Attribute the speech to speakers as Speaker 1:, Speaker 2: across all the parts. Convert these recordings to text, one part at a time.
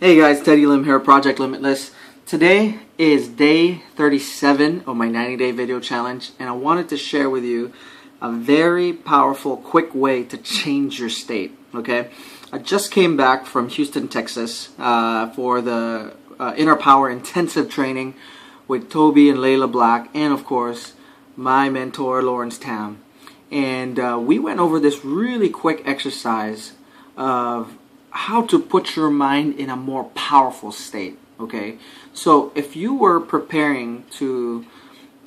Speaker 1: Hey guys, Teddy Lim here, Project Limitless. Today is day 37 of my 90-day video challenge, and I wanted to share with you a very powerful, quick way to change your state, okay? I just came back from Houston, Texas for the Inner Power Intensive Training with Toby and Layla Black, and of course, my mentor, Lawrence Tam. And we went over this really quick exercise of how to put your mind in a more powerful state, okay? So if you were preparing to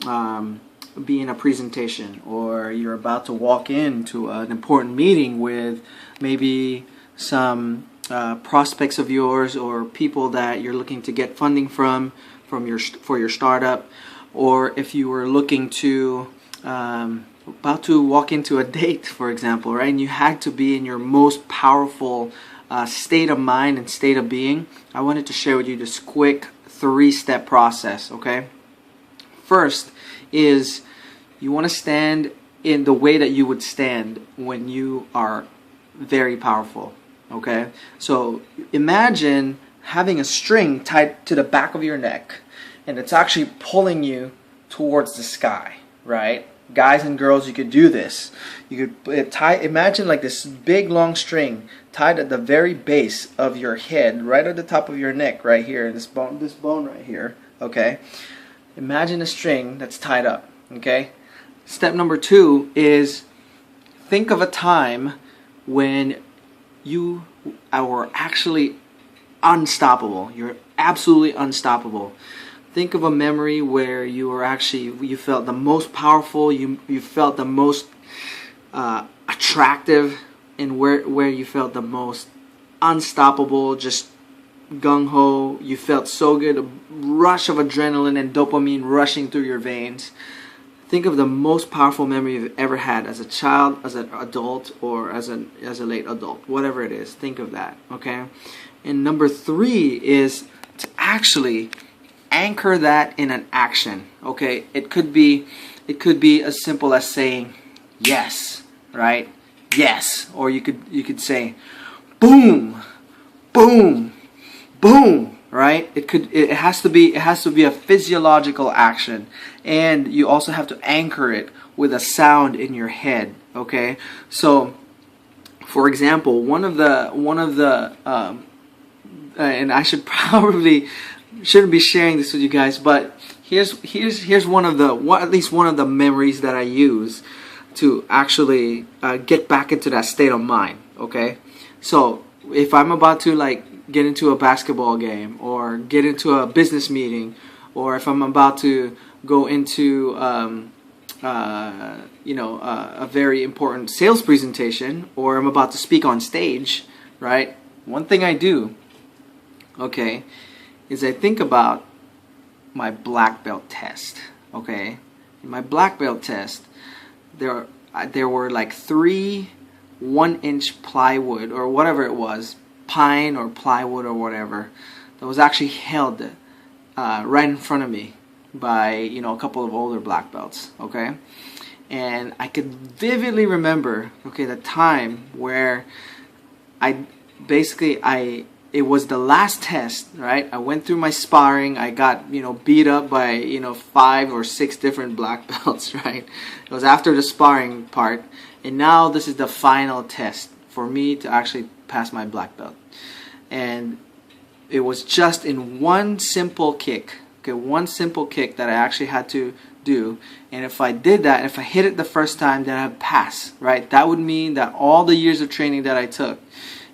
Speaker 1: be in a presentation, or you're about to walk into an important meeting with maybe some prospects of yours or people that you're looking to get funding for your startup, or if you were looking to about to walk into a date, for example, right? And you had to be in your most powerful state of mind and state of being. I wanted to share with you this quick 3-step process, okay? First is you want to stand in the way that you would stand when you are very powerful, okay? So imagine having a string tied to the back of your neck, and it's actually pulling you towards the sky, right? Guys and girls, you could do this. You could imagine like this big long string tied at the very base of your head, right at the top of your neck, right here, this bone right here, okay? Imagine a string that's tied up, okay? Step number 2 is think of a time when you were actually unstoppable. You're absolutely unstoppable. Think of a memory where you felt the most powerful, you felt the most attractive, and where you felt the most unstoppable, just gung-ho. You felt so good, a rush of adrenaline and dopamine rushing through your veins. Think of the most powerful memory you've ever had as a child, as an adult, or as a late adult, whatever it is. Think of that, okay? And number 3 is to actually anchor that in an action, okay? It could be as simple as saying yes, right? Yes. Or you could say boom, boom, boom, right? It has to be a physiological action, and you also have to anchor it with a sound in your head, okay? So for example, one of the and I shouldn't be sharing this with you guys, but here's at least one of the memories that I use to actually get back into that state of mind, okay? So if I'm about to get into a basketball game, or get into a business meeting, or if I'm about to go into a very important sales presentation, or I'm about to speak on stage, right? One thing I do, okay, is I think about my black belt test, okay? In my black belt test, there were like 3 1-inch plywood, or whatever it was, pine or plywood or whatever, that was actually held right in front of me by a couple of older black belts, okay? And I could vividly remember, okay, the time where it was the last test, right? I went through my sparring. I got, beat up by, 5 or 6 different black belts, right? It was after the sparring part. And now this is the final test for me to actually pass my black belt. And it was just in one simple kick, okay? One simple kick that I actually had to do. And if I did that, if I hit it the first time, then I'd pass, right? That would mean that all the years of training that I took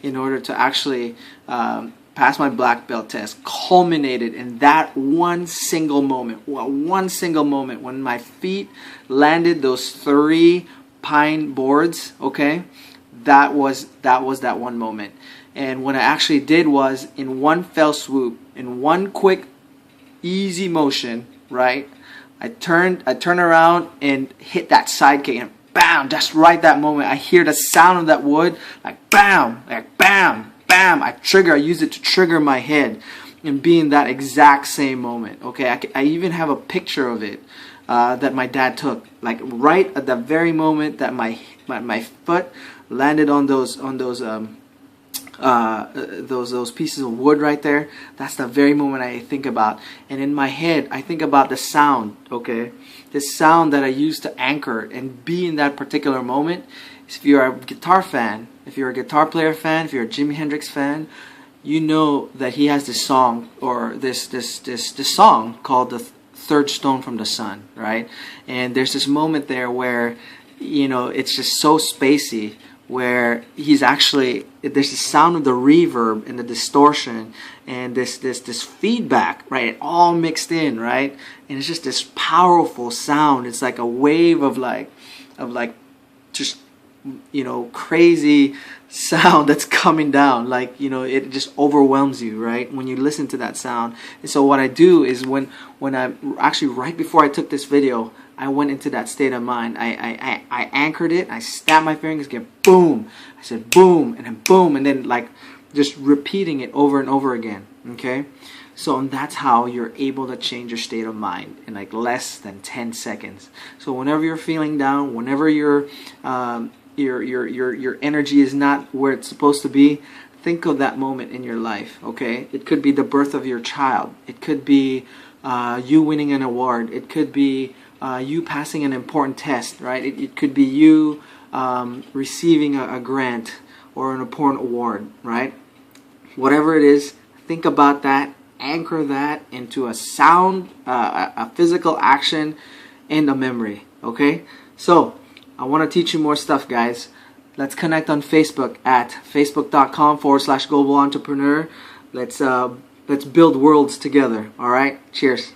Speaker 1: in order to actually pass my black belt test culminated in that one single moment when my feet landed those 3 pine boards, okay? That was that one moment. And what I actually did was, in one fell swoop, in one quick easy motion, right, I turned around and hit that side kick, and bam, just right that moment, I hear the sound of that wood, like bam, bam. I use it to trigger my head, and be in that exact same moment, okay? I even have a picture of it that my dad took, like right at the very moment that my foot landed on those those pieces of wood right there, that's the very moment I think about. And in my head, I think about the sound, okay? The sound that I use to anchor and be in that particular moment. If you're a guitar fan, if you're a guitar player fan, if you're a Jimi Hendrix fan, you know that he has this song, or this song called The Third Stone from the Sun, right? And there's this moment there where, you know, it's just so spacey, where he's actually, there's the sound of the reverb and the distortion and this feedback, right? It all mixed in, right? And it's just this powerful sound. It's like a wave of just, you know, crazy sound that's coming down. Like, you know, it just overwhelms you, right? When you listen to that sound. And so what I do is when I actually, right before I took this video, I went into that state of mind. I anchored it. I snapped my fingers, get boom. I said boom, and then boom, and then like just repeating it over and over again. Okay, so that's how you're able to change your state of mind in like less than 10 seconds. So whenever you're feeling down, whenever your energy is not where it's supposed to be, think of that moment in your life. Okay, it could be the birth of your child. It could be you winning an award. It could be you passing an important test, right? It could be you receiving a grant or an important award, right? Whatever it is, think about that, anchor that into a sound, a physical action, and a memory, okay? So, I want to teach you more stuff, guys. Let's connect on Facebook at facebook.com/global entrepreneur. Let's build worlds together, all right? Cheers.